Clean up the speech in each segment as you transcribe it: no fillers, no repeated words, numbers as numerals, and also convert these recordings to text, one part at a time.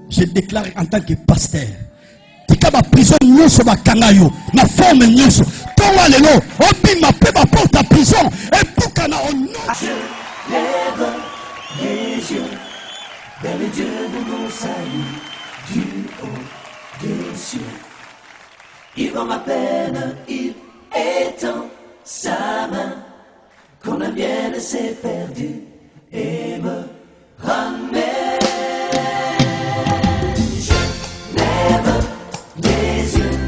Je déclare en tant que pasteur. Tika ba prison nyonso ba kangayo na forme nyonso. Tonga lelo obima pe ba porte à prison et pour kana on lève les yeux vers le Dieu de mon salut du haut des cieux. Il voit ma peine, il étend sa main quand la mienne s'est perdue et me ramène. Je lève les yeux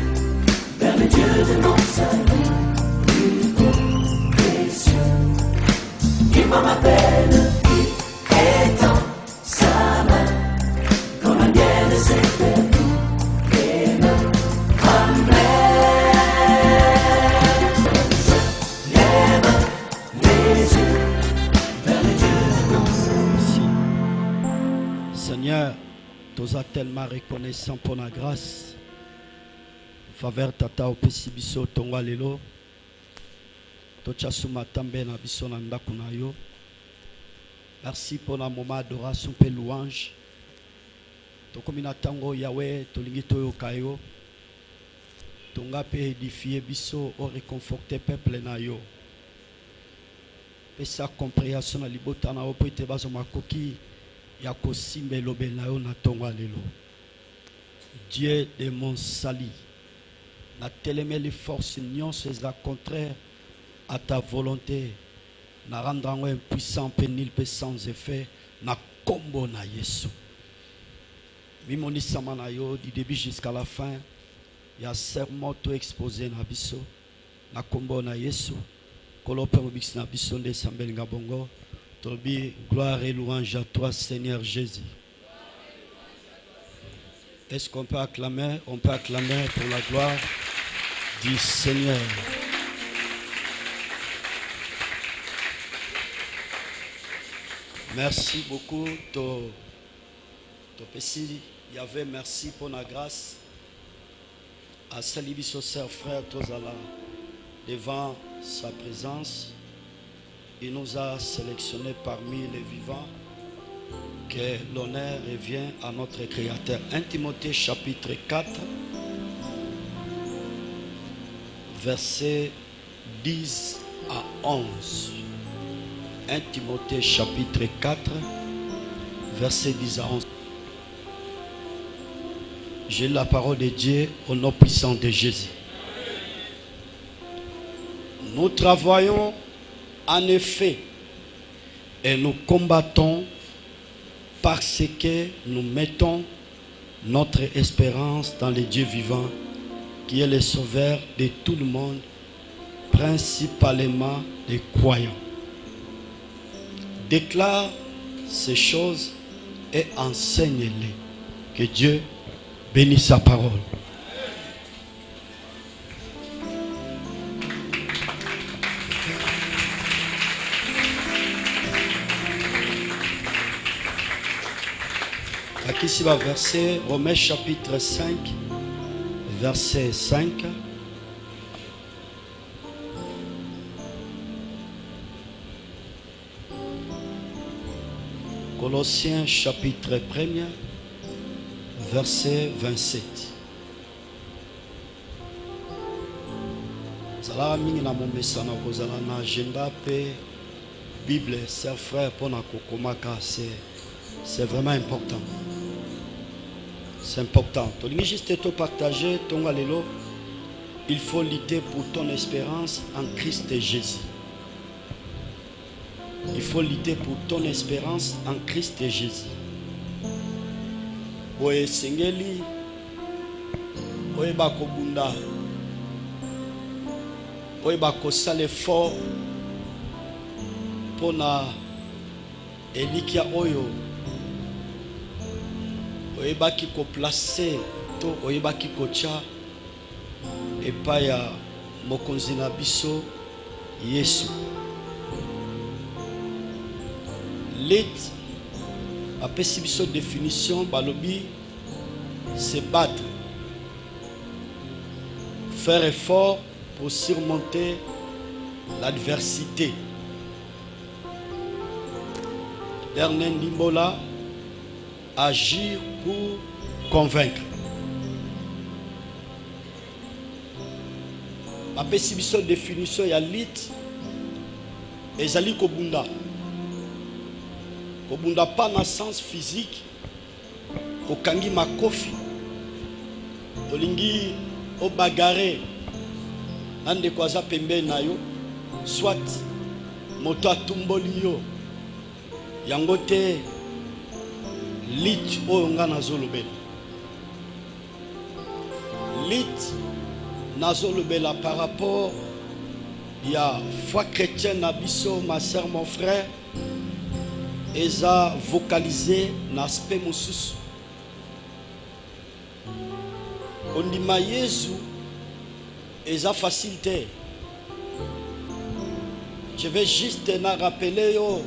vers le Dieu de mon salut du haut des cieux. Il voit ma peine, il étend sa main quand la mienne s'est perdue et me ramène. Je lève les yeux vers le Dieu de mon salut. Seigneur, nous sommes tellement reconnaissants pour la grâce. Faveur tata opesi biso tonga lelo. Tocha matambe na biso na ndako na yo. Merci pour le moment d'adoration et louange. Tokomi na tango Yahweh tolingi toyoka yo. Tonga pe édifier biso o réconforter peuple na yo. Pesa compréhension na libota na opo ite bazo makoki ya kosimbe lobe na yo na tonga lelo. Dieu de mon salut. Na teleme les forces nyonso eza contraire à ta volonté. Na rendre impuissant, pénible, sans effet. Na kombo na Yesu. Mimoni samana yo du début jusqu'à la fin. Ya serment tout exposé na biso. Na kombo na Yesu. Kolope mobix na biso nde sambel ngabongo. Tobi gloire et louange à toi Seigneur Jésus. Est-ce qu'on peut acclamer? On peut acclamer pour la gloire du Seigneur. Merci beaucoup. Topesi Yahvé, merci pour la grâce. À Salibiso, sœur, frère, Tozala, devant sa présence, il nous a sélectionnés parmi les vivants. Que l'honneur revient à notre Créateur. 1 Timothée chapitre 4, versets 10 à 11. 1 Timothée chapitre 4, versets 10 à 11. J'ai la parole de Dieu au nom puissant de Jésus. Nous travaillons en effet et nous combattons parce que nous mettons notre espérance dans le Dieu vivant qui est le sauveur de tout le monde, principalement les croyants. Déclare ces choses et enseigne-les. Que Dieu bénisse sa parole. Ici va verset Romains chapitre 5, verset 5. Colossiens chapitre 1, verset 27. Zala mingi na momesa na kozala na agenda pe Bible, sœur frère pour na kokomaka, c'est vraiment important. C'est important. Tu juste te partager ton allélo. Il faut lutter pour ton espérance en Christ Jésus. Il faut lutter pour ton espérance en Christ Jésus. Oye sengeli, oye bako bunda, oye bako sale fort pour na elikia oyo. Oyebaki ko placer to oyebaki ko cha epa ya mokonzi na biso Yesu. L'être apesi biso définition balobi se battre, faire effort pour surmonter l'adversité. Dernier Ndimbola agir pour convaincre. Apesi biso définition ya lit ezali kobunda. Kobunda pas na sens physique, kokangi makofi, tolingi obagare nande kwaza pembe na yo, soit moto atumboli yo, yango te lit oyo nga nazolobela. Lit nazolobela par rapport ya foi chrétienne na biso, ma sœur, mon frère, eza vocalisé na aspect mosusu. Ondima Yesu eza facilité. Je vais juste na rappeler yo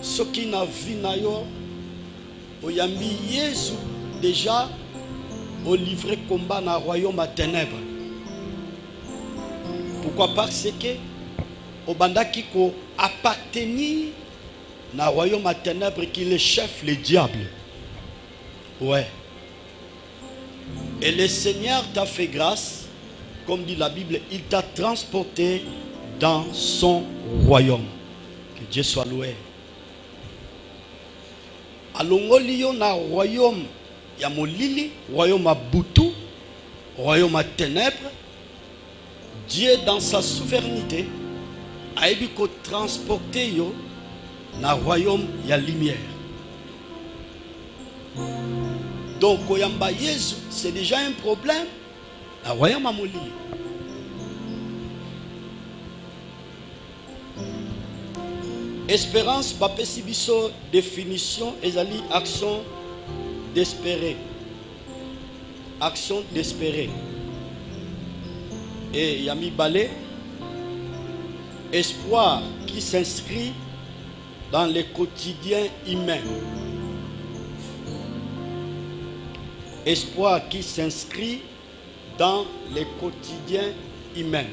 soki na vie na yo oyambi Yesu déjà au livrer combat na royaume à ténèbres. Pourquoi? Parce que obandaki ko appartenir na royaume à ténèbres qui est le chef, le diable. Ouais. Et le Seigneur t'a fait grâce, comme dit la Bible, il t'a transporté dans son royaume. Que Dieu soit loué. Alongoli yo na royaume ya molili, royaume à butu, royaume à ténèbres. Dieu dans sa souveraineté a ébi ko transporter yo na royaume ya lumière. Donc oyamba Yesu c'est déjà un problème na royaume amoli. Espérance bapesi biso définition ezali action d'espérer. Action d'espérer. Et Yami Balé, espoir qui s'inscrit dans le quotidien humain. Espoir qui s'inscrit dans le quotidien humain.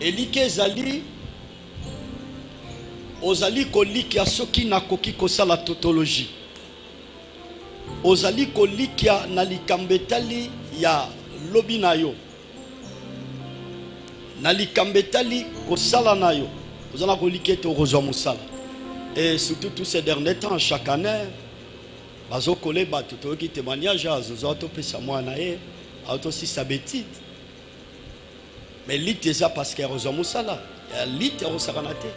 Elike zali ozali koliki asoki na koki kosala tautologie. Ozali kolikia na likambetali ya lobi na yo. Na likambetali kosala na yo. Ozala kolikia te ozwa mosala. Et surtout tous ces derniers temps, chaque année, bazo kole bato toki témoignage azo to pesa mwana e, auto si sabetite. Mais lit ça parce que ozwa mosala. Ya lit osakana te.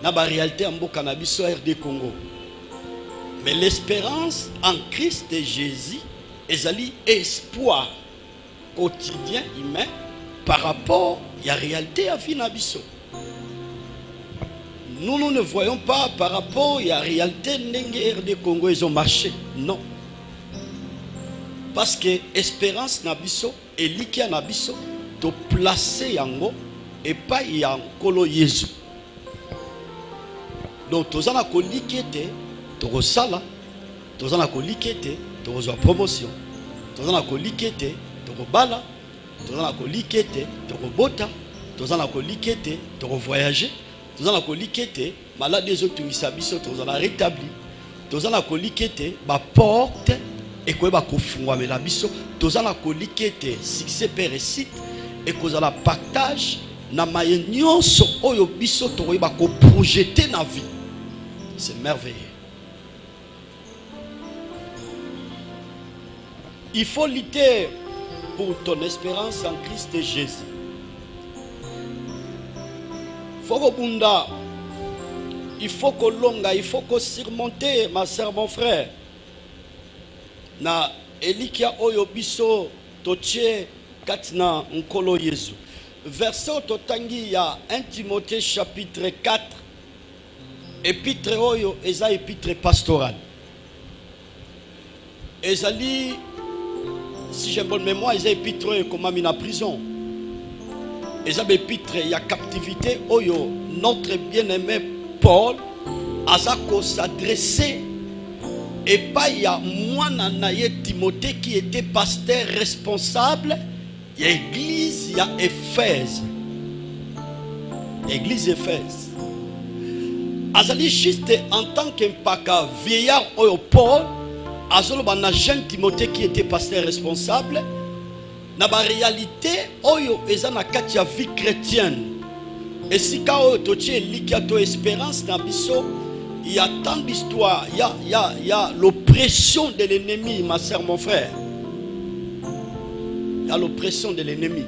Na ba réalité mboka na biso RD Congo. Mais l'espérance en Christ et Jésus est un espoir quotidien humain par rapport à la réalité à Finabiso. Nous ne voyons pas par rapport à la réalité RD Congo ils ont marché. Non. Parce que l'espérance Nabiso et l'Ikia Nabiso de placer yango et pas en Kolo Yesu. Donc, tous en a coliqué. Torosala, tous en a coliqué, toroswa promotion, tous en a coliqué, torobala, tous en a coliqué, torobota, tous en a coliqué, torovoyager, tous en a coliqué, malade des autres misabiso, tous en a rétabli, tous en a coliqué, ma porte et quoi va confondre mais la biso, tous en a coliqué, succès pérécite et cause à la partage, na mayenyo so oyo biso toroy ba ko projeter na vie. C'est merveilleux. Il faut lutter pour ton espérance en Christ et Jésus. Il faut que il faut que longa, il faut que surmonter, ma sœur, mon frère. Na elikia oyo biso totie katina nkolo Yesu. Verset totangi ya 1 Timothée chapitre 4. Épître oyo eza épître pastorale. Ezali, si j'ai bonne mémoire, ils ont épître comme mis en prison. Ils ont épître, il y a captivité. Oyo, notre bien-aimé Paul, Azako s'adressait et pas il y a moi nanaye Timothée qui était pasteur responsable. Il y a église, il y a Éphèse. Église Éphèse. azali juste en tant qu'impaka vieillard au Paul, azoloba na jeune Timothée qui était pasteur responsable, na ba réalité oyo eza na kati ya vie chrétienne. Et si kao totie likiato espérance na biso, il y a tant d'histoires, il y a l'oppression de l'ennemi, ma soeur, mon frère. Il y a l'oppression de l'ennemi.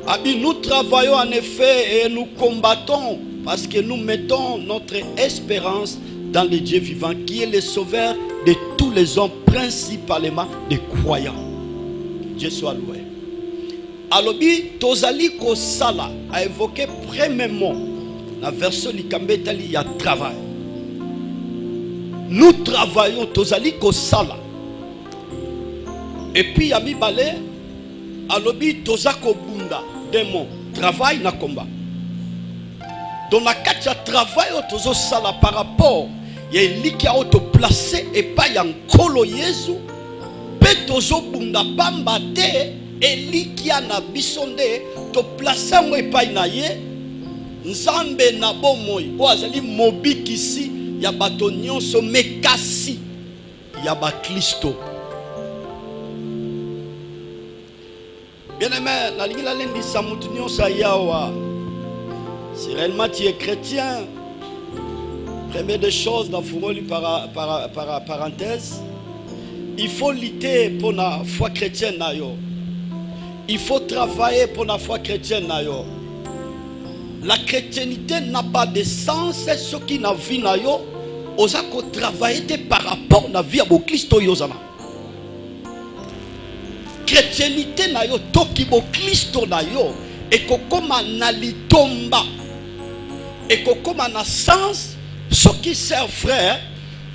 Abi, nous travaillons en effet et nous combattons parce que nous mettons notre espérance dans le Dieu vivant qui est le sauveur de tous les hommes, principalement des croyants. Dieu soit loué. Alobi, Tozali Kosala a évoqué premièrement la version Likambetali, il y a travail. Nous travaillons, Tozali Kosala. Et puis, Yami Balé, Alobi, Tozako Bunda, démon, travail na combat. Dans la carte, il y a travail, Tozo Sala par rapport, il y a un lit qui a été placé et pas y a un colo Yesu. Tozo Bunda Bambate, et lit qui a na bisonde, to placé moi et pas na ye. Nzambe na bomoi o azali mobiki ici ya bato nyonso mekasi ya ba Kristo. Bien-aimé, na lingila lendi sa mutu nyonso yawa. Si réellement tu es chrétien, première des choses dans Fumoli parenthèse, il faut lutter pour la foi chrétienne na yo. Il faut travailler pour la foi chrétienne na yo. La chrétienté n'a pas de sens, ce qui n'a vu na yo, osa ko travailler par rapport na vie à bo Kristo yozana. Chrétienté na yo toki bo Kristo na yo et kokoma na litomba et kokoma na sens ce qui sert frère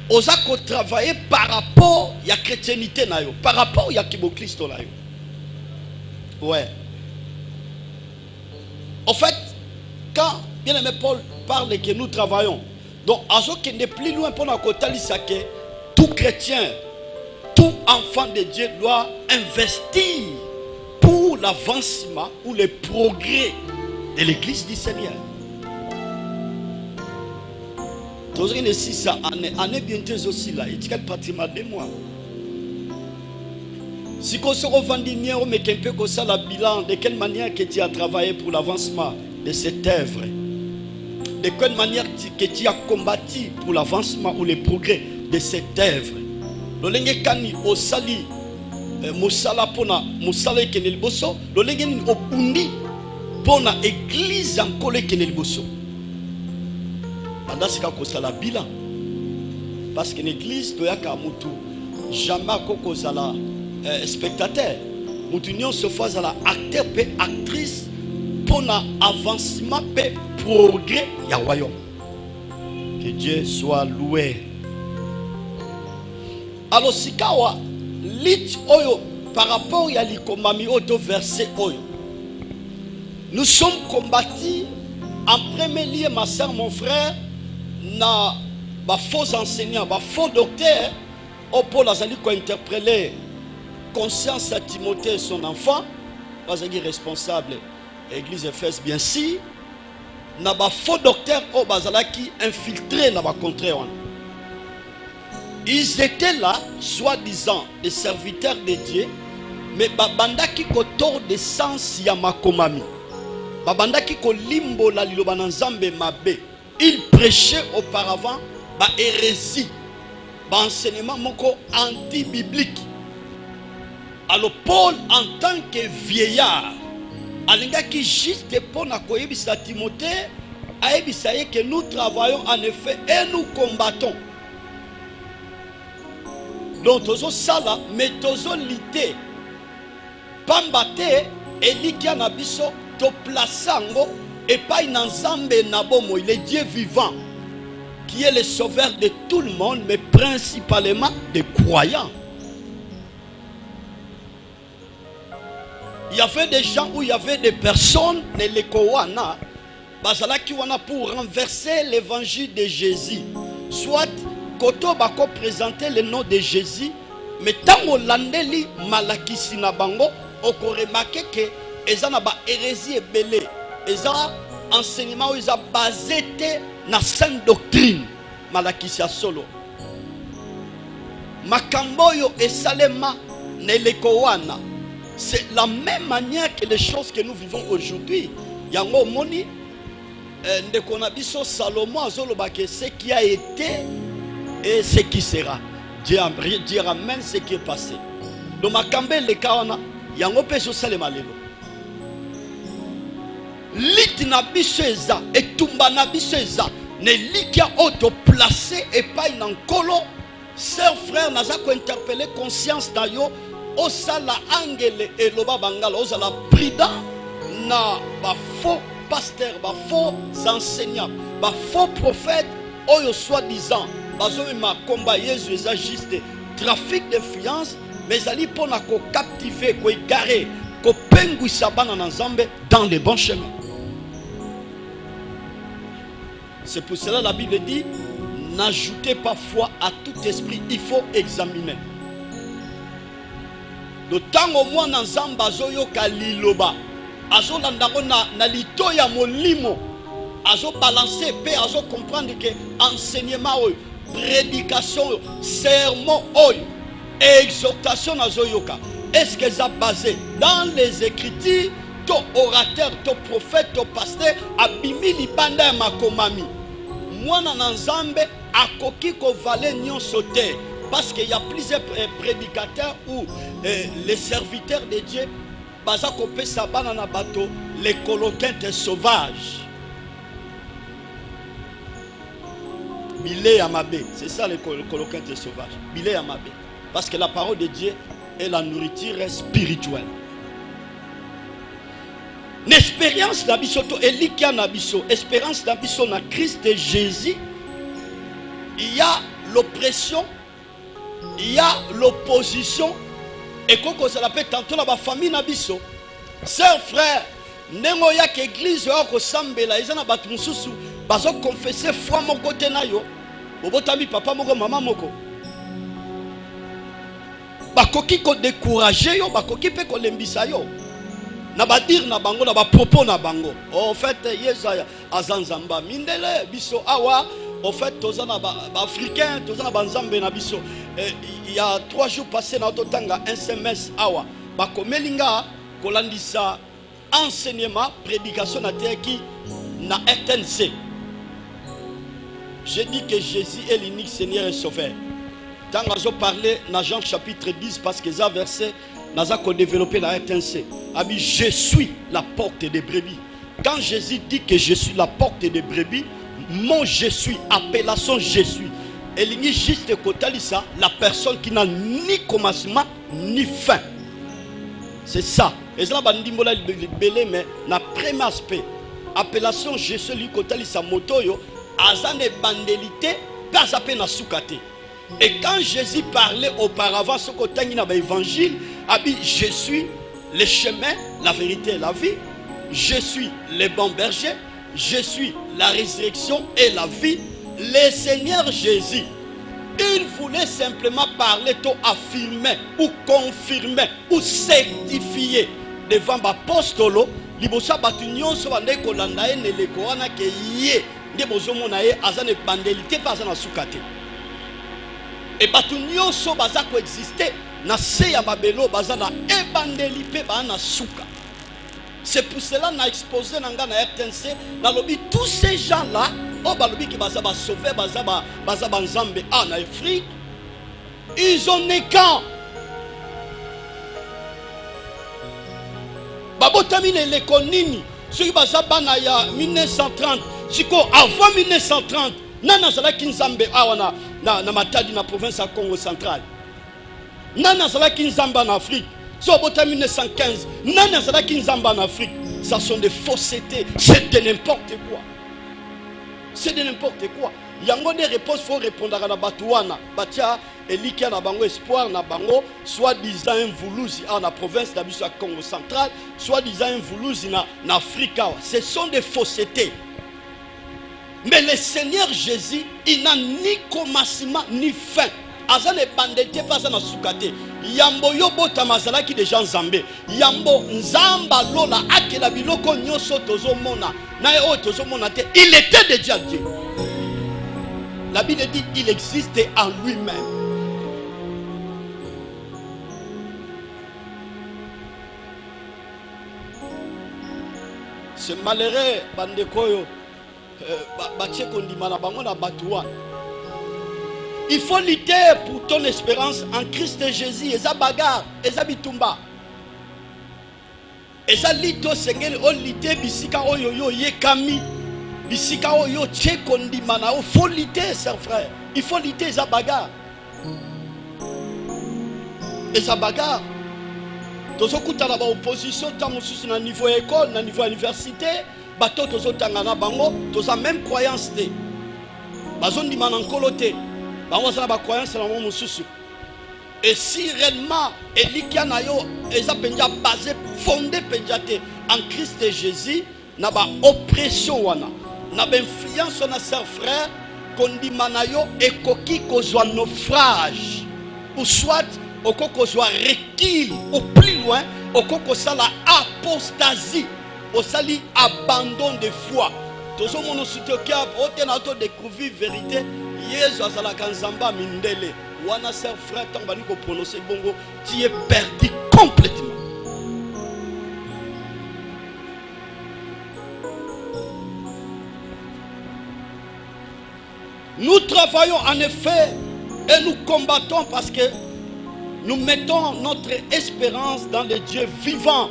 osa ko travailler par rapport ya chrétienté na yo, par rapport ya kibo Kristo na yo. Ouais. En fait, quand bien-aimé Paul parle que nous travaillons, donc à ce qui n'est plus loin pour nous que tout chrétien, tout enfant de Dieu doit investir pour l'avancement ou le progrès de l'église du Seigneur. Tous les six ça année bientôt aussi là, il y a pratiquement 2 mois. Si on se revendit bien, on met un peu comme ça le bilan de quelle manière que tu as travaillé pour l'avancement de cette œuvre, de quelle manière que tu as combattu pour l'avancement ou le progrès de cette œuvre. L'olenge kani osali musala pona musala kenel boso, l'olenge ni obundi pona église en kole kenel boso. Pendant ce qu'on sala bilan, parce que l'église doit y avoir mutu jamais koko sala spectateur, mutu nyon se fasse la acteur pe actrice pour l'avancement et progrès du royaume. Que Dieu soit loué. Alors, si kawa lit oyo par rapport à l'ikomami au verset oyo, nous sommes combattus en premier lieu, ma soeur, mon frère, na ba faux enseignants, ba faux docteurs, au Paul azali ko interpréter conscience à Timothée et son enfant, bazali responsable. Église Éphèse bien si na ba faux docteur au bazala qui infiltré na ba contraire. Ils étaient là soi-disant des serviteurs de Dieu mais babanda qui ko tord de sens ya makomami babanda qui ko limbo la liloba na nzambe mabe. Ils prêchaient auparavant ba hérésie ba enseignement moko anti-biblique. Alors Paul en tant que vieillard alinga qui juste pour na koyebisa Timothée aebisa que nous travaillons en effet et nous combattons. Donc tozo sala mais tozo lité pambate elikia na biso to plaçango et pas na nzambe na bomo, il est Dieu vivant qui est le sauveur de tout le monde mais principalement des croyants. Il y avait des gens où il y avait des personnes, les Lekowana, qui wana pour renverser l'évangile de Jésus. Soit, Koto bako présenter le nom de Jésus, mais tant on landeli malakisi na bango, on remarque que ezana ba hérésie belé, eza enseignement ils a basé na sainte doctrine malakisi ya solo makambo yo esalema neleko wana. C'est la même manière que les choses que nous vivons aujourd'hui. Yango moni ndeko na biso Salomon azoloba que ce qui a été et ce qui sera. Dieu ramène ce qui est passé. Donc makambe le kawana yango pe so salema lelo. Lit na biso eza etumba na biso eza ne likia auto placé et pas une nkolo. Sœur frère naza ko interpeller conscience na yo osala angele eloba bangala osala prudent na ba faux pasteur ba faux enseignants ba faux prophètes oyo soi-disant bazomema combat Yesu eza juste trafic d'influence mais ali pona ko captiver ko égarer ko pengwisa bana na Nzambe dans les bons chemins. C'est pour cela la Bible dit n'ajoutez pas foi à tout esprit, il faut examiner. D'autant au moins dans Nzambe azoyoka liloba azolandango na lito ya molimo azo balancer pe azo comprendre que enseignement oyo prédication sermon oyo exhortation azoyoka est-ce que ça basé dans les écritures to orateur to prophète to pasteur abimi libanda ya makomami mwana na Nzambe akoki ko valer nyonso te. Parce qu'il y a plusieurs prédicateurs ou les serviteurs de Dieu, baza kopé sabana na bateau, les coloquintes sauvages. Bilé Amabé, c'est ça les coloquintes sauvages. Bilé Amabé. Parce que la parole de Dieu est la nourriture spirituelle. L'expérience d'abisso, elikia nabisso, espérance d'abisso na Christ et Jésus, il y a l'oppression. Il y a l'opposition et quand ça l'appelle tantôt la famille nabiso sœur frère nengo ya que église ya ko sambela izana batu mususu bazo confesser foi mon côté na yo bobotami papa moko mama moko bakoki ko décourager yo bakoki pe ko lembisa yo na ba dire na bango na ba propos na bango en fait yesa azanzamba mindele biso awa. En fait, tous les Africains, tous les Banzambé nabiso. Il y a 3 jours passés, dans un SMS awa. Bakomelinga kolandisa enseignement, prédication na teki na RTNC. J'ai dit que Jésus est l'unique Seigneur et Sauveur. Tant que je parlais dans Jean chapitre 10, parce que ça verset, nous avons développé la RTNC. Abi, je suis la porte des brebis. Quand Jésus dit que je suis la porte des brebis, mon je suis, appellation je suis. Et il y a juste côté ça, la personne qui n'a ni commencement ni fin. C'est ça. Et ça, mais na premier aspect, appellation je suis, lui côté ça moto yo, azane bandelité, pas à peine à soukate. Et quand Jésus parlait auparavant, ce côté il y a l'évangile, je suis le chemin, la vérité et la vie. Je suis le bon berger. Je suis la résurrection et la vie. Le Seigneur Jésus, il voulait simplement parler, affirmer ou confirmer ou certifier devant l'apostolo. Libosa batunyon so bande ko landa ne le ko wana ke ye de bozomo na ye azane bandelité pas na sukate. Et batunyon so baza ko exister na se ya babelo bazana ebandelité ba na suka. C'est pour cela qu'on a exposé dans la RTNC, dans le but, tous ces gens-là, qui sont sauvés, en Afrique, ils ont né quand? Babotami les konini, ceux qui sont en 1930, avant 1930, nana zala kinzambe awana na matadi na province à Congo central. Nana zala kinzamba en Afrique. Si on en 1915, nana zala kinzamba en Afrique, ça sont des faussetés, c'est de n'importe quoi. C'est de n'importe quoi. Il y a des réponses, il faut répondre à la batouana. Batia, Elikia na bango espoir na bango, soit disant un voulouzi en la province d'Abisso Congo central, soit disant un voulouzi na Afrique. Ce sont des faussetés. Mais le Seigneur Jésus, il n'a ni commencement ni fin. Azane bandete pas na sukate. Yambo yobo tamazala ki de gens zambé. Yambo nzamba lola akela biloko nyoso tozo mona. Il était déjà Dieu. La Bible dit il existait en lui-même. Ce malheureux bandekoyo il faut lutter pour ton espérance en Christ Jésus. Eza bagarre, eza bitumba. Eza lito sengeli o lite bisika oyo yo yekami. Bisika oyo tche kondimana. Il faut lutter, chers frères. Il faut lutter, eza bagarre. Eza bagarre. Tozo kutana ba opposition tango susu na niveau école, na niveau université, bato tozo tangana bango, toza même croyance te. Bazo ndimana nkolo te. Bango za ba croyance na mo susu. Et si réellement Elikia na yo eza penja basé fondé penja te en Christ Jésus, na ba oppression wana, na ba influence na ses frères kondimana yo ekoki kozwa naufrage. Ou soit au koko soit recul au plus loin au koko sala apostasie au sali abandon de foi tozo mono sutokia otena to découvrir vérité Yesu azala kanzamba mindele wana ser frère tambani ko prononcer bongo tu es perdu complètement. Nous travaillons en effet et nous combattons parce que nous mettons notre espérance dans le Dieu vivant,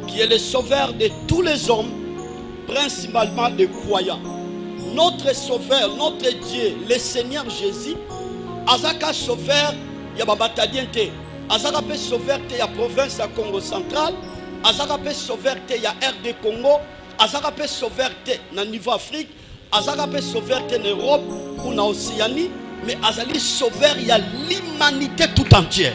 qui est le sauveur de tous les hommes, principalement des croyants. Notre sauveur, notre Dieu, le Seigneur Jésus, Azaka sauveur, ya babatadiente, Azaka pe sauveur te ya province ya Congo central, Azaka pe sauveur te ya RD Congo, Azaka pe sauveur te na niveau Afrique, Azaka pe sauveur te en Europe ou na Océanie. Mais Azali sauveur, il y a l'humanité tout entière.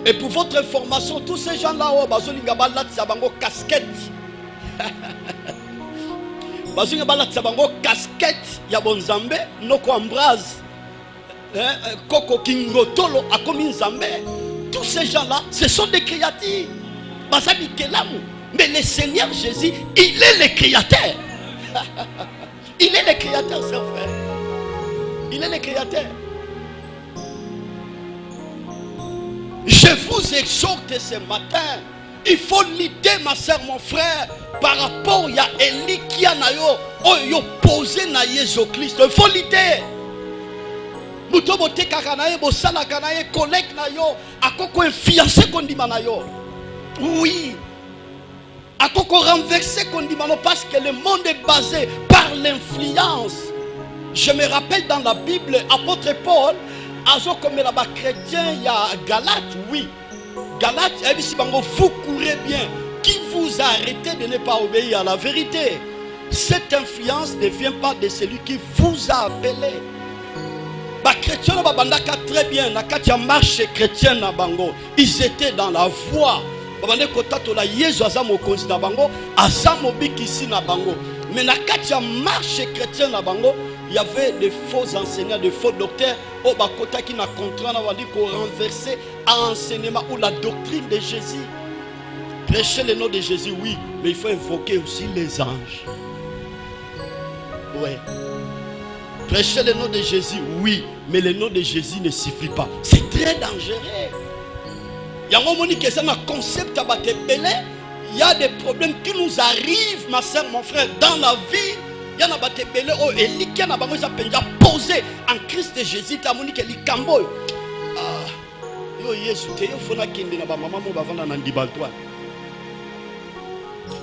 Et pour votre information, tous ces gens-là, ils ont casquette. Ils ont casquette, il y a bon Zambé, Noko Ambraz, Koko Kingotolo, Akomin Zambé. Tous ces gens-là, ce sont des créatures. Mais le Seigneur Jésus, il est le créateur. Il est le créateur, c'est vrai. Il est le créateur. Je vous exhorte ce matin. Il faut lutter, ma soeur, mon frère, par rapport à Elikia Nayo, Oyo posé na Jésus-Christ. Il faut lutter. Mutobote kakanaye, bosala kanaye, collègue nayo, akoko fiancé kondima nayo. Oui. À quoi renverser parce que le monde est basé par l'influence. Je me rappelle dans la Bible, apôtre Paul, comme là-bas chrétien, il y a Galate, oui. Galate, vous courez bien. Qui vous a arrêté de ne pas obéir à la vérité? Cette influence ne vient pas de celui qui vous a appelé. Les chrétiens, très bien, marche chrétienne, ils étaient dans la voie. Mais na kati ya marche chrétienne na bango, il y avait des faux enseignants, des faux docteurs au bakota qui n'a contraint na wadi ko renverser enseignement ou la doctrine de Jésus. Prêcher le nom de Jésus, oui, mais il faut invoquer aussi les anges. Ouais. Prêcher le nom de Jésus, oui, mais le nom de Jésus ne suffit pas. C'est très dangereux. Il y a un moment qui est un concept à battre. Il y a des problèmes qui nous arrivent, ma soeur, mon frère, dans la vie. Il y a des problèmes qui sont posés en Christ Jésus.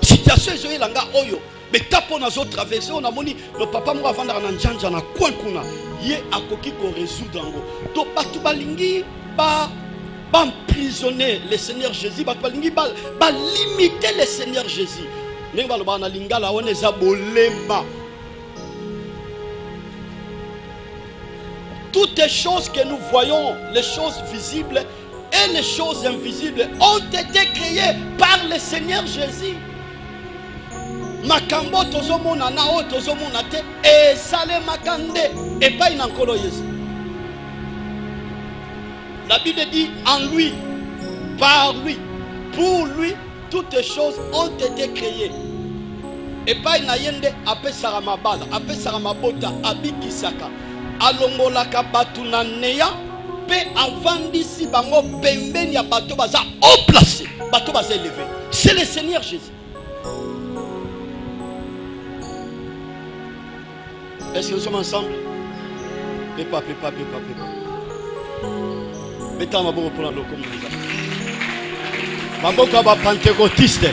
Situation est là, mais tapo na zo traverser on a moni le papa mo avanda na njanja na coin kuna ye akoki ko résoudre ngo to batu balingi ba emprisonner le Seigneur Jésus, ba limiter le Seigneur Jésus. Toutes les choses que nous voyons, les choses visibles et les choses invisibles ont été créées par le Seigneur Jésus. Makambo tozomona na o tozomona te e sale makande e pa inankolo Yesu. La Bible dit en lui, par lui, Pour lui, toutes les choses ont été créées. Et pas une ayende, apé saramabala, apé saramabota, abikisaka. Alongolaka batuna neya, pe avant d'ici, bango pembeni ya bato baza haut placé, bato baza élevé. C'est le Seigneur Jésus. Est-ce que nous sommes ensemble? Pépa. Mettez ma boue pour la locomotive. Maboko ba pentecôtiste.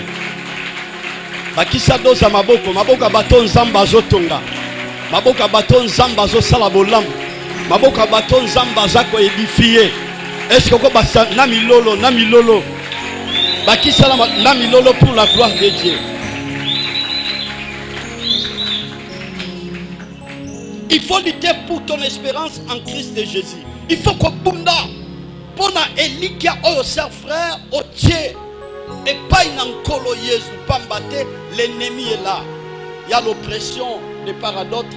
Bakisa doza maboko baton zamba zotonga. Maboka baton zamba zo sala bolamu. Maboka baton zamba zako édifier. Est-ce que basa na milolo. Bakisa na milolo pour la gloire de Dieu. Il faut lutter pour ton espérance en Christ de Jésus. Il faut que bunda pona elikia oyo ser frère au Dieu. Et pas une encolo Jésus pambate, l'ennemi est là. Il y a l'oppression de part à d'autres.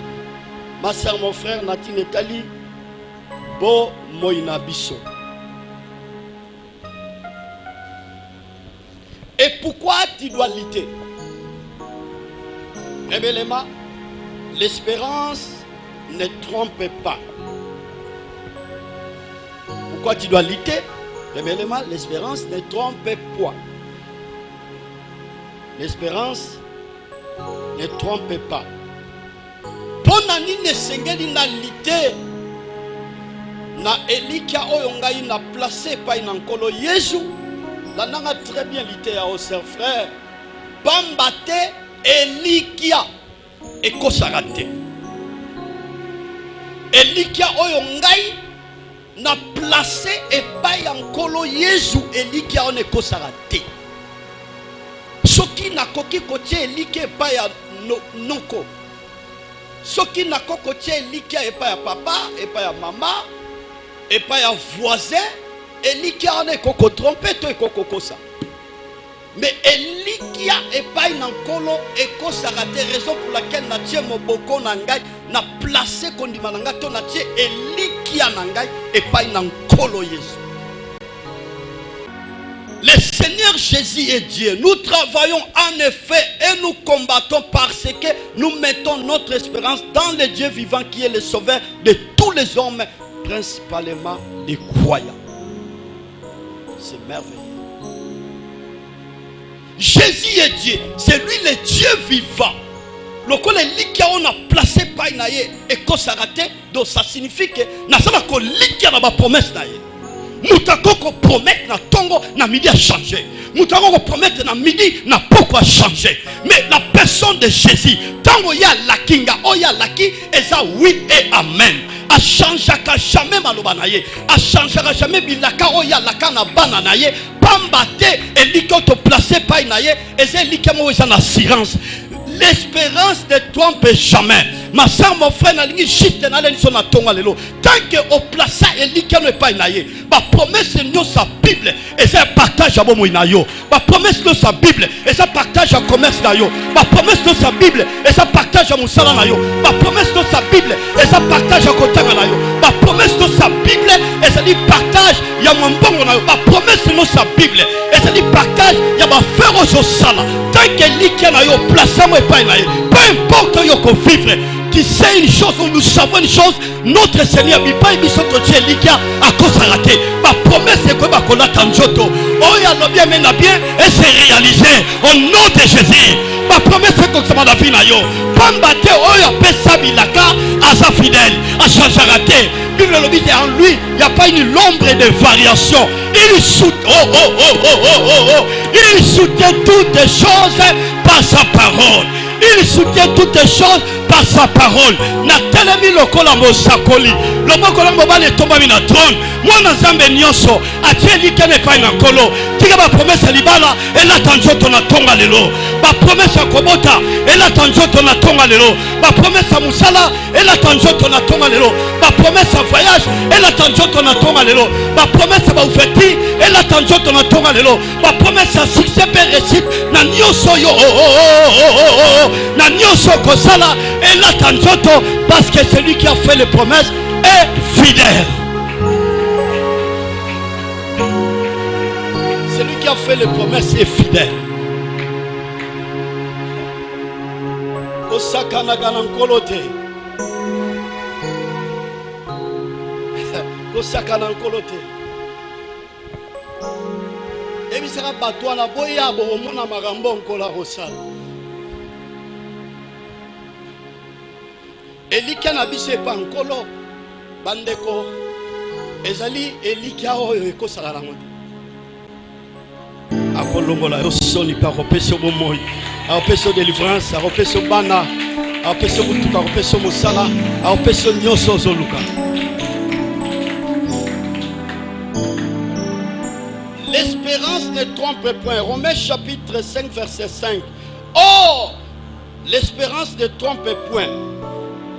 Ma soeur, mon frère Natine Etali, Bo Moïna Bisso. Et pourquoi tu dois lutter? Révèlement, l'espérance ne trompe pas. Pourquoi tu dois lutter? Révèlement, l'espérance ne trompe pas. L'espérance ne trompe pas. Ponani ne sengeli na lité na elika oyo ngai na placé pa ina nkolo Yesu. La nanga très bien lité à os frère. Bambate elikia ekosarate. Elikia oyo ngai na placé et pa ina nkolo Yesu elikia on ekosarate. Soki na koki kotie elike pa ya noko. Soki na koki kotie elike pa ya papa, pa ya mama, pa ya voisin, elike on ekoko tromper to ekoko kosa. Mais elikia pa na nkolo ekosa rate, raison pour laquelle na tie moboko na ngai na placer kondima na ngai to na tie elikia na ngai pa na nkolo Yesu. Le Seigneur Jésus est Dieu. Nous travaillons en effet et nous combattons parce que nous mettons notre espérance dans le Dieu vivant qui est le sauveur de tous les hommes, principalement des croyants. C'est merveilleux. Jésus est Dieu. C'est lui le Dieu vivant. Le col on a placé par naye et kosarate, donc ça signifie que na sala ko likia na ba promesse naye. Moutako promettre na tongo na midi a changé. Moutako promettre na midi na pourquoi changer. Mais la personne de Jésus, tango ya la kinga, oya laki, eza oui et amen. A changera jamais malobanaye. A changera jamais bilaka oya laka na bananaye. Pambate et likoto placé pa naye, eza likamo eza na assurance. L'espérance ne trompe jamais. Ma soeur, mon frère, n'a pas juste dans la tonga lelo. Tant que au place et l'ika ne pas naye. Ma promesse nous sa Bible et ça partage à bon moinayo. Ma promesse nous sa Bible et ça partage à commerce nayo. Ma promesse nous sa Bible et ça partage à mon salaire nayo. Ma promesse nous sa Bible et ça partage à kotanga nayo. Ma promesse nous sa Bible et ça dit partage ya mon bongo nayo. Ma promesse nous sa Bible et ça dit partage ya ma faire au sala. Tant que l'ika nayo place à moi pas naye. Peu importe yo ko vivre. Tu sais une chose, nous savons une chose, notre Seigneur, il pas mis son Dieu likia à cause de raté. Ma promesse est que ma cola tanjoto. Oh ya lo bien mena bien et c'est réalisé au nom de Jésus. Ma promesse est que ça m'a la vie na yo. Pambate oh ya pesa bilaka à sa fidèle, à changer raté. Bible le dit en lui, il n'y a pas une ombre de variation. Il soutient il soutient toutes les choses par sa parole. Il soutient toutes les choses par sa parole. Na telemi lokola mosakoli. Lomokola mobale tomba mina trône. Mwana zambe nyonso atieli kene pa na kolo. Tika ba promesse libala ela tanjoto na tonga lelo. Ba promesse kobota ela tanjoto na tonga lelo. Ba promesse musala ela tanjoto na tonga lelo. Ba promesse voyage ela tanjoto na tonga lelo. Ba promesse ba oufeti ela tanjoto na tonga lelo. Ba promesse succès per réussite na nyonso yo na nyonso kosala ela tanjoto parce que celui qui a fait les promesses est fidèle. Celui qui a a fait les promesses est fidèle. Osakana Ganankolote. Osakana Nkolote. Et sera bateau na boya bo mona magambo nkola rosal. Elika na bise pa nkolo bandeko ezali elika oyo ekosala na ngote. Akolongola yo soni pa ropeso bomoi. Aropeso délivrance, aropeso bana, aropeso mutuka, aropeso mosala, aropeso nyoso zoluka. L'espérance ne trompe point. Romains chapitre 5 verset 5. Or, l'espérance ne trompe point.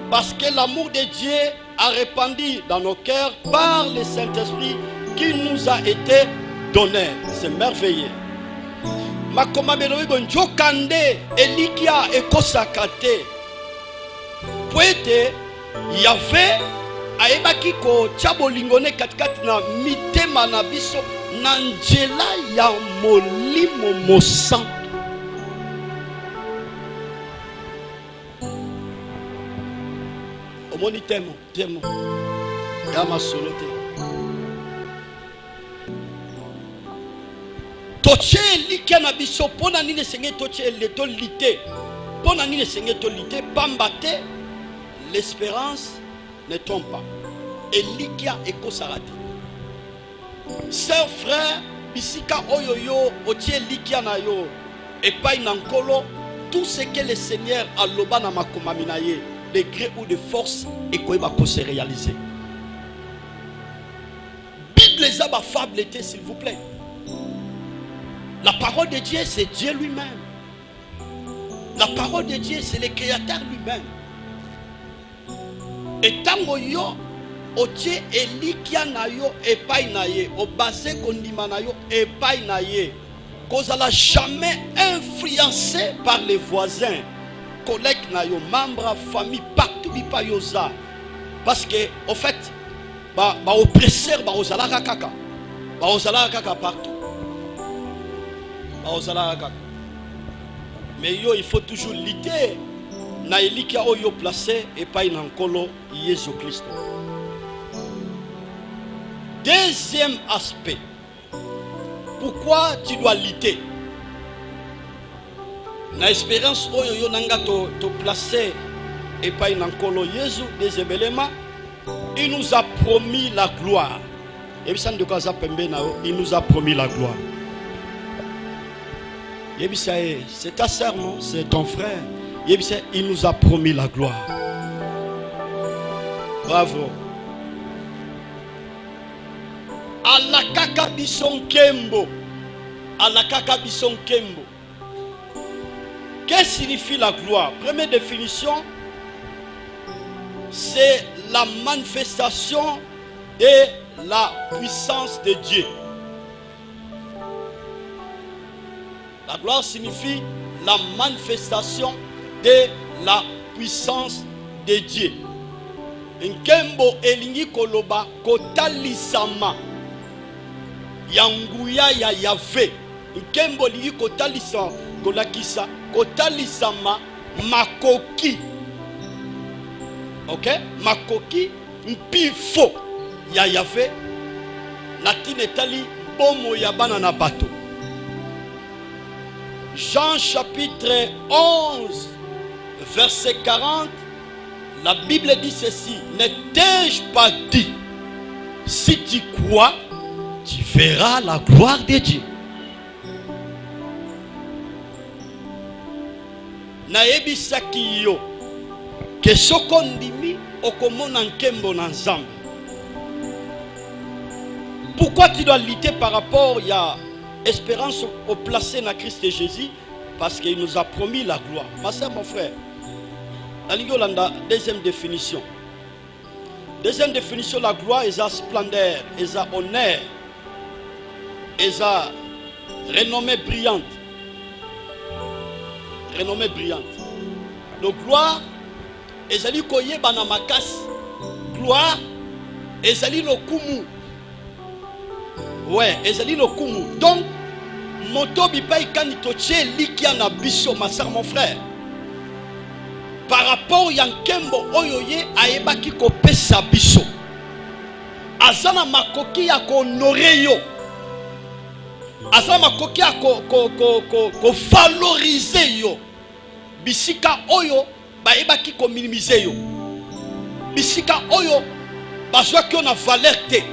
Parce que l'amour de Dieu a répandu dans nos cœurs par le Saint-Esprit qui nous a été donné. C'est merveilleux. Makoma belobi bonjokande elikia ekosakate. Poete Yahvé aebaki ko chabolingone katikati na mitema na biso na nzela ya molimo mosantu. Omoni temo yama solote. Toche likia na biso pona nini senge toche leto lité. Pona nini senge to lité pambate. L'espérance ne trompe pas. Elikia ekosarate. Sœur, frère, bisika oyoyo, otie likia na yo, epai nankolo, tout ce que le Seigneur a loba na makomaminaye, de gré ou de force, et quoi va se réaliser. Bible les a fable était, s'il vous plaît. La parole de Dieu, c'est Dieu lui-même. La parole de Dieu, c'est le Créateur lui-même. Et tango yo, otie elikia na yo epai na ye, obase kondima na yo epai na ye, kozala jamais influencé par les voisins, collègues na yo, membres, famille, partout bipa yoza. Parce que, au fait, oppresseur, ozala kaka. Ozala kaka partout. Ozala kaka. Mais yo, il faut toujours lutter. Na elikia oyo placé epai na nkolo Yesu Christ. Deuxième aspect. Pourquoi tu dois lutter? Na espérance oyo yo nanga to placer epai na nkolo Yesu deuxième élément, il nous a promis la gloire. Yebisa ndokaza pembe na yo, il nous a promis la gloire. Yebisa c'est ta sœur non, c'est ton frère. Yebisa il nous a promis la gloire. Bravo. Alakaka bison kembo. Alakaka bison kembo. Qu'est-ce que signifie la gloire? Première définition, c'est la manifestation de la puissance de Dieu. La gloire signifie la manifestation de la puissance de Dieu. Nkembo elingi koloba kotalisama yanguya ya Yahvé. Nkembo elingi kotalisa kolakisa kotalisama makoki. Ok? Makoki mpifo ya Yahvé natinetali bomo ya bana na bato. Jean chapitre 11 verset 40, la Bible dit ceci: ne t'ai-je pas dit, si tu crois, tu verras la gloire de Dieu. Naebisaki yo ke soko ndimi okomona nkembo na Nzambe. Pourquoi tu dois lutter par rapport à espérance au placé dans Christ et Jésus? Parce qu'il nous a promis la gloire. Ma soeur, mon frère, la deuxième définition. Deuxième définition, la gloire est sa splendeur, est sa honneur, est sa renommée brillante. Renommée brillante. Donc gloire, ezali koyeba na makasi. Gloire, ezali lokumu. Ouais, ezali lokumu. Donc, moto bipai kani toche likia na biso ma sœur mon frère. Par rapport ya nkembo oyo ye ayebaki kopesa biso. Azana makoki ya ko honorer yo. Azana makoki ya ko valoriser yo. Bisika oyo bayebaki ko minimiser yo. Bisika oyo bazwa ki na valeur te.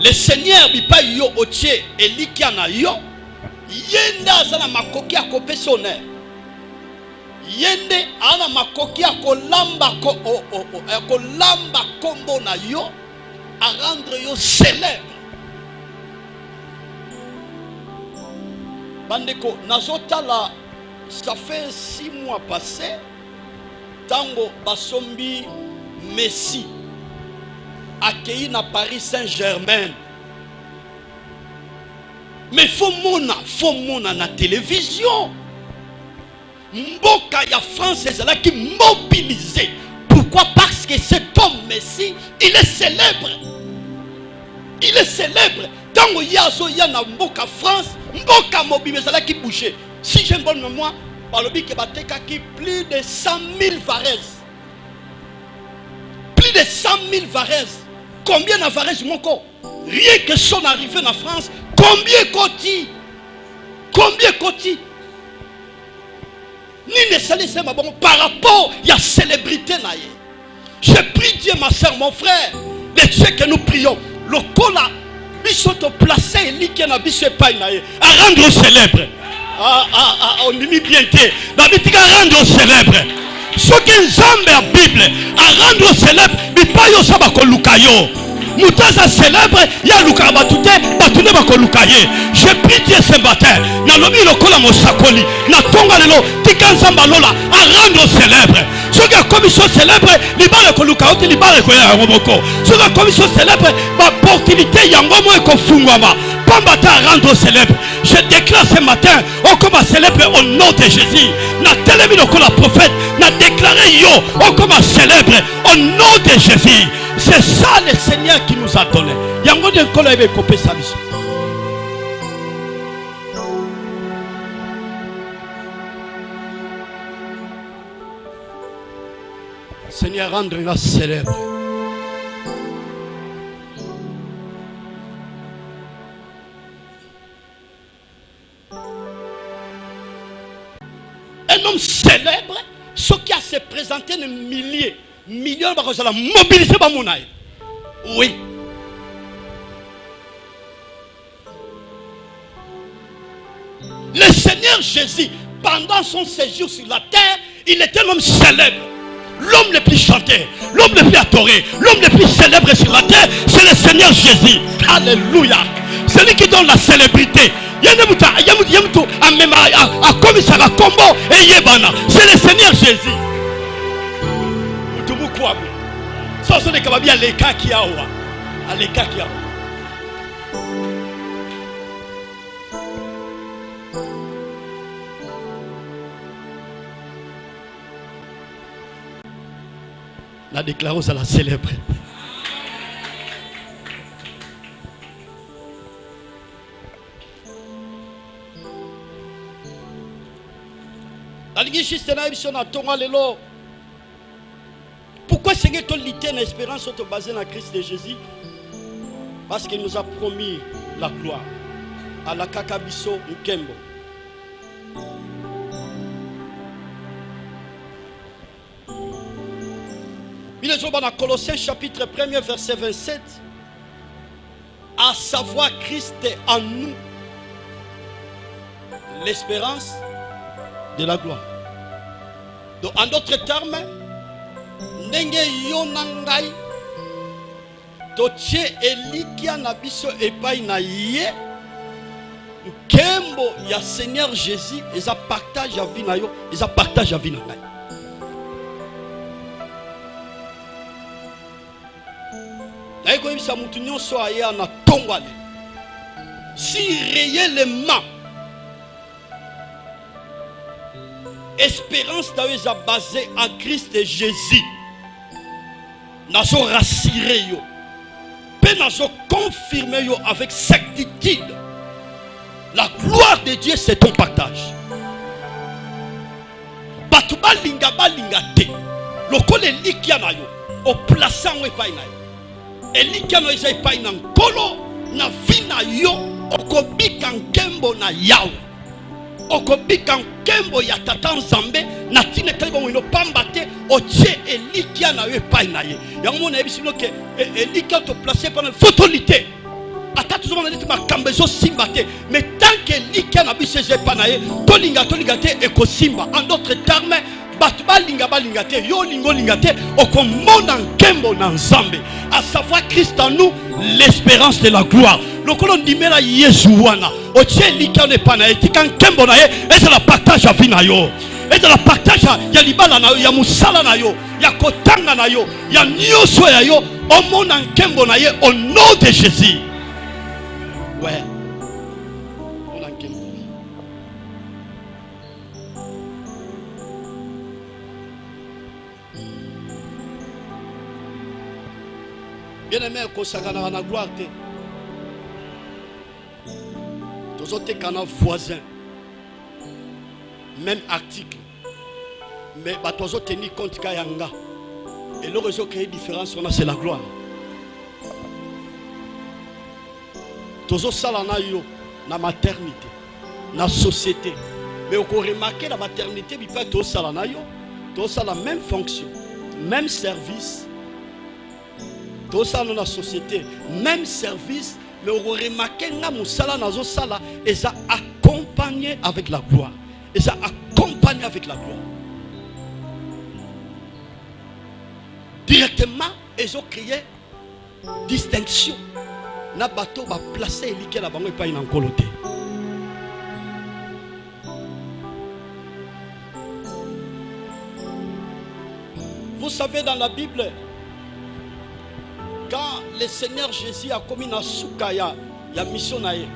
Le Seigneur bipai yo otie elikia na yo. Yende azana makoki ya kopesa honneur. Yende ana makoki ya kolamba kolamba kombo na yo à rendre yo célèbre. Bandeko nazotala, ça fait 6 mois passés tango basombi Messi accueilli na Paris Saint-Germain. Mais faut mona na télévision. Mboka ya France est là qui mobilisé. Pourquoi? Parce que cet homme Messi, il est célèbre. Il est célèbre. Tant qu'il y a na Mboka France, Mboka mobilisé là qui bougeait. Si j'ai une bonne mémoire, par le bic qui plus de 100 000 varèses. Plus de 100 000 varèses. Combien de varèses mon corps? Rien que son arrivée en France, combien côté? Combien côté? Ni ne salissez ma bon par rapport à la célébrité naïe. Je prie Dieu, ma soeur, mon frère, de Dieu que nous prions. Le cola, bisoto placé, liké na biso pas naïe, à rendre célèbre. On dit bien que la Bible à rendre célèbre. Ce qui zambe la Bible, à rendre célèbre, mais pas yo sabako lukayo. Moutaza célèbre, ya luka batute, batune bako lukaye. Je prie Dieu ce matin, na lobi lokola mosakoli, na tonga lelo, tikanzamba lola, à rendre célèbre. Ce qui a commission célèbre, libare ko lukaote, libare ko ya ngomoko. Ce qui a commission célèbre, ma opportunité yangomo e ko fungwama. Pambata à rendre célèbre. Je déclare ce matin, on commence à célébrer au nom de Jésus. Na telemi lokola prophète, na déclaré yo, on commence à célébrer au nom de Jésus. C'est ça le Seigneur qui nous a donné. Yango de kola ebe kopé sa biso. Seigneur, rendre-la célèbre. Un homme célèbre, ce qui a se présenté des milliers, millions de personnes, mobilisé par mon aïe. Oui. Le Seigneur Jésus, pendant son séjour sur la terre, il était un homme célèbre. L'homme le plus chanté, l'homme le plus adoré, l'homme le plus célèbre sur la terre, c'est le Seigneur Jésus. Alléluia. C'est lui qui donne la célébrité. C'est le Seigneur Jésus. La déclaration à la célèbre. Pourquoi Seigneur ton lité en espérance te basé dans Christ de Jésus? Parce qu'il nous a promis la gloire. À la kakabiso nkembo. Il est dans Colossiens chapitre 1er verset 27. À savoir Christ en nous. L'espérance de la gloire. Donc en d'autres termes, ndenge yo nangai toche elikia na biso epai na ye kembo ya Seigneur Jésus eza partage à vie na yo, eza partage à vie na ngai. Naiko ibisa mutu nyonso aye na tongwale. Si réellement espérance est basée en Christ et Jésus. Nous rassuré yo. Pe nous confirmé yo avec certitude. La gloire de Dieu, c'est ton partage. Batu balinga balinga te. Lokole elikia na yo. O plaçant we pa na yo. Elikia no eza pa na nkolo na vina yo. Okobika nkembo na yawe. Okobika nkembo ya tata nzambe na tine taliba mwino pamba te. Otie elikia na yo pa na ye. Yango na ebisi loke elikia to placer pendant photolité. Ata tout le monde dit ma kambezo simba te, mais tant que likia na bise je panaye tolinga te eko simba. En d'autres termes, batba linga te yo lingo linga te okomona nkembo na nzambe, à savoir Christ en nous, l'espérance de la gloire. Le colon dimela Yesu wana otie likia ne panaye tika nkembo na ye et la partage à vie na yo. Et de la partage ya libala na yo, ya musala na yo, ya kotanga na yo, ya nyoso ya yo, omona nkembo na ye au nom de Jésus. Ouais. On a quel bien aimé, qu'on a gloire. Tous autres canaux voisins. Même article. Mais tous autres tenir compte Kayanga. Et le réseau qui a une différence, c'est la gloire. Tozo sala na yo na maternité na société, mais on remarque la maternité bi pas to sala na yo to sala même fonction même service, to sala na société même service, mais on remarque nga musala na zo sala et ça accompagné avec la gloire, et ça accompagné avec la gloire directement. Ils ont créé distinction. Na bateau va placer elikia la bango et pas une encoloté. Vous savez, dans la Bible, quand le Seigneur Jésus a commis na soukaya ya mission na ye,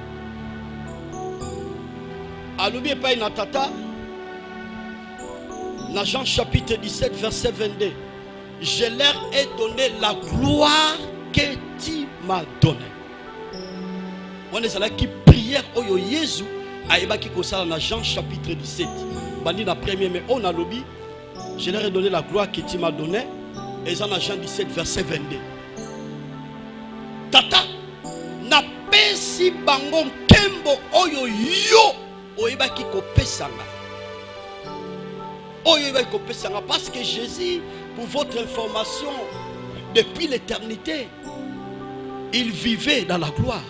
alubi pas une tata, dans Jean chapitre 17 verset 22, je leur ai donné la gloire que tu m'as donnée. On est là qui prière au Jésus a ébaki kosala na Jean chapitre 17. Bandi na premier mais on a lobby. Je leur ai donné la gloire que tu m'as donnée. Et dans Jean 17 verset 22. Tata na pesi bango kembo oyo yo oyebaki kopesanga. Oyebaki kopesanga parce que Jésus, pour votre information, depuis l'éternité, il vivait dans la gloire.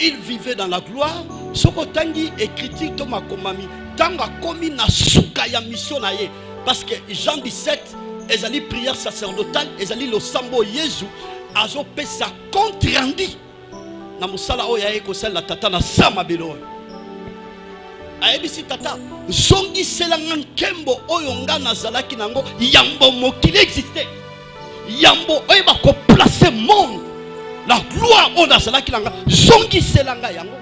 Il vivait dans la gloire. Soko tangi écriture to makomami tanga komi na suka ya mission na ye, parce que Jean 17 ezali prière sacerdotale, ezali lo sambo Yesu azo pesa compte rendu na musala oya eko sala tata na sama belo ayebisi tata zongi selanga nkembo oyo nga nazalaki nango yambo mokili existait, yambo oyo ba ko placer monde la gloire on a cela qui langa zongi selanga yango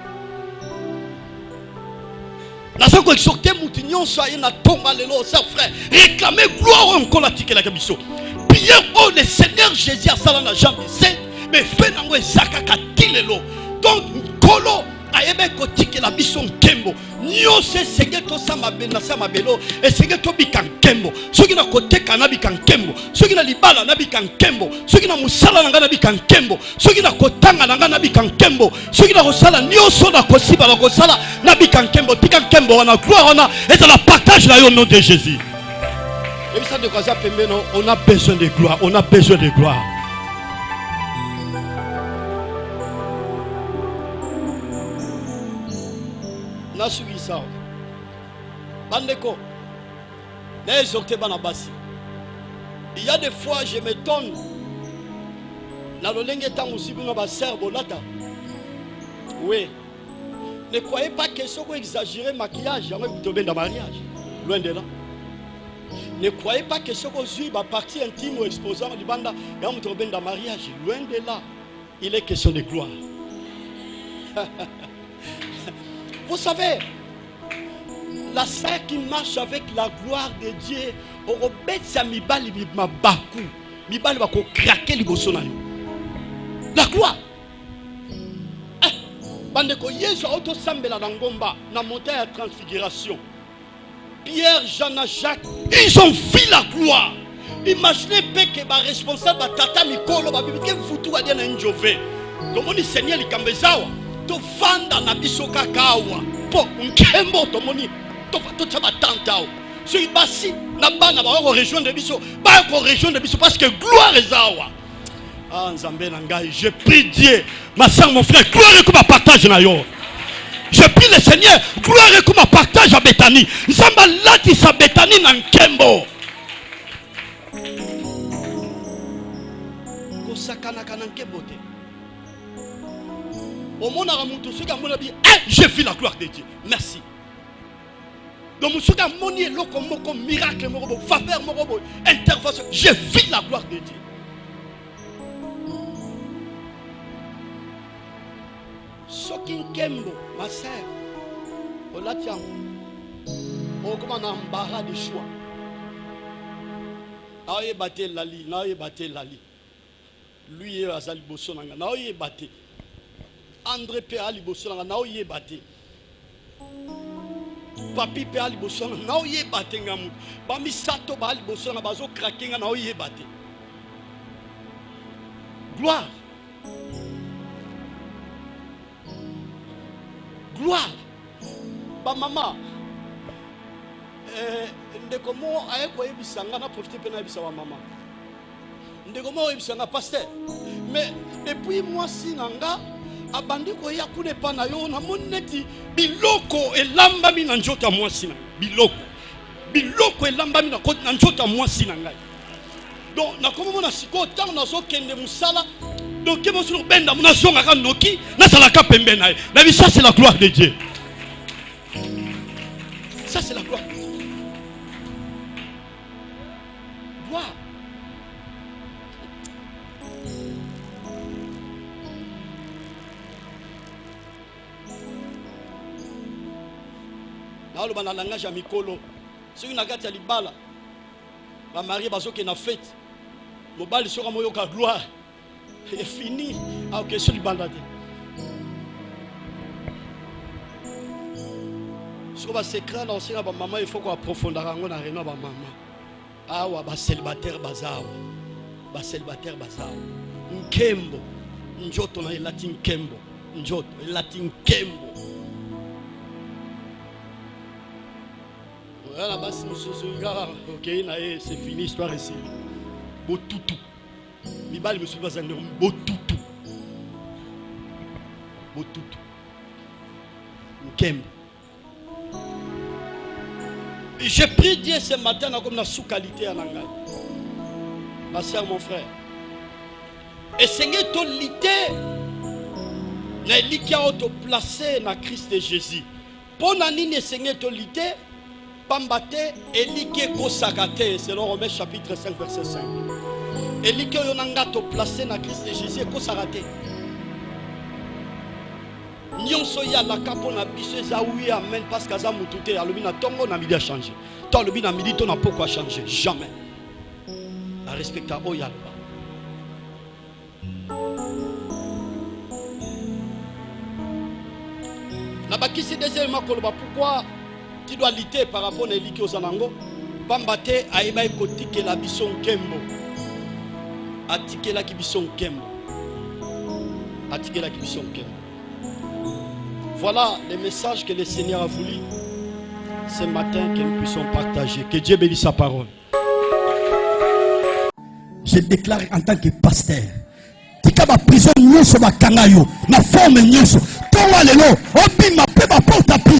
na soko exhorter mutinyon soye na tomba lelo sa frère réclamer gloire encore la tike la kabiso prière au le Seigneur Jésus a sala na Jean 17 mais fait nango ezaka katilelo donc kolo ayebe ko tike la biso nkembo nyo se senge to sama bena sama belo et senge to bikankembo soki na koteka na bikankembo soki na libala na bikankembo soki na musala na ngana bikankembo soki na kotanga na ngana bikankembo soki na kosala nyo so na kosiba na kosala na bikankembo tikankembo wana gloire wana et la partage là au nom de Jésus. Et ça de quoi ça pembeno, on a besoin de gloire, on a besoin de gloire. Nasugisa bandeko na exhorté banabasi. Il y a des fois je m'étonne na lolenge tangu sibino ba serbo lata. Oui, ne croyez pas que ce qu'on exagérer maquillage avec tomber dans mariage, loin de là. Ne croyez pas que ce qu'on suit ba partie intime ou exposant du banda et on tomber dans mariage, loin de là. Il est question de gloire. Vous savez, la sœur qui marche avec la gloire de Dieu, au rebête sa mibali mabaku, mibali bako craquer liboso na yo. La gloire. bandeko Yesu auto sambela na ngomba na montagne ya transfiguration. Pierre, Jean et Jacques, ils ont vu la gloire. Imaginez que les responsables de Tata Mikolo, que vous avez dit à Njove. Comme on Seigneur Likambezawa, to vanda na biso kakawa. Po, nkembo to moni, to taba tantao. So ibasi na bana ba ko rejoindre biso, ba ko rejoindre biso parce que gloire ezawa. Ah Nzambe na ngai, je prie Dieu, ma soeur, mon frère, gloire comme partage na yo. Je prie le Seigneur, gloire comme partage à Bethanie. Nzamba lati sa Bethanie na nkembo. Kosakana kana nkembo te. Au monde à mon tour, j'ai vu la gloire de Dieu. Merci. Donc, je suis moni loko miracle, faveur, intervention. J'ai vu la gloire de Dieu. Sokin Kembo, ma sœur, on l'a tient. On commence à embarras de choix. Naoye batté Lali, naoye batté Lali. Lui et Azali Bossonanga, naoye batté. André Péa Libosonanga, naoye batté. Papi Péa Libosonanga, naoye batté ngamou. Bami Sato Ba Libosonanga, bazo krakenga, naoye batté. Gloire. Gloire. Ba maman. Ndeko mo ayeko yebisanga na profiter pena yebisa wa maman. Ndeko mo yebisanga pasteur. Mais depuis moi sinanga abandi ko ya kune pana yo na moneti biloko elamba mi na njota moi sina. Biloko elamba mi na njota moi sina ngai. Donc na komo na siko tant na zo kende musala. Donc que sur benda mona zonga ka noki na sala ka pembe na. La vie ça c'est la gloire de Dieu. Ça c'est la gloire. Gloire. Dans le langage à Mikolo, c'est une agate à l'ibala. La mariée bazoke na fête. Mobile sera moyoka gloire. Et fini. Ah ok, c'est l'ibala. Sur le secret, l'ancien maman, il faut qu'on approfondisse la réunion de maman. Ah ouais, bah célibataire bazar. Bah célibataire bazar. Nkembo. Njoto na latin kembo. Njoto latin kembo. Voilà, bah ok, c'est fini, histoire ici. Botutu. Mibali me suis pas un homme. Botutu. Botutu. Nkembo. J'ai pris Dieu ce matin comme la sous-qualité à l'angle. Ma soeur, mon frère. Et Seigneur, ton lité n'a pas été placé dans Christ et Jésus. Pour n'anine Seigneur, ton lité, Pambate, et l'ike kosakate, selon Romains chapitre 5, verset 5. Et l'ike yonanga to placé dans Christ et Jésus, kosakate. Nyonso ya la kapo na biso za oui amen parce que za mutute ya lobi na tongo na midi a changé. Toi lobi na midi to na pourquoi changer jamais. À respecter o ya ba. Na bakisi deuxièmement koloba pourquoi tu dois lutter par rapport à l'iki ozanango pambate aiba ekotike la biso nkembo. Atikela ki biso nkembo. Atikela ki biso nkembo. Voilà les messages que le Seigneur a voulu ce matin que nous puissions partager. Que Dieu bénisse sa parole. Je déclare en tant que pasteur. Tika ba prison nyoso ba kangayo na forme nyoso. Tonga lelo obi ma pe ba porta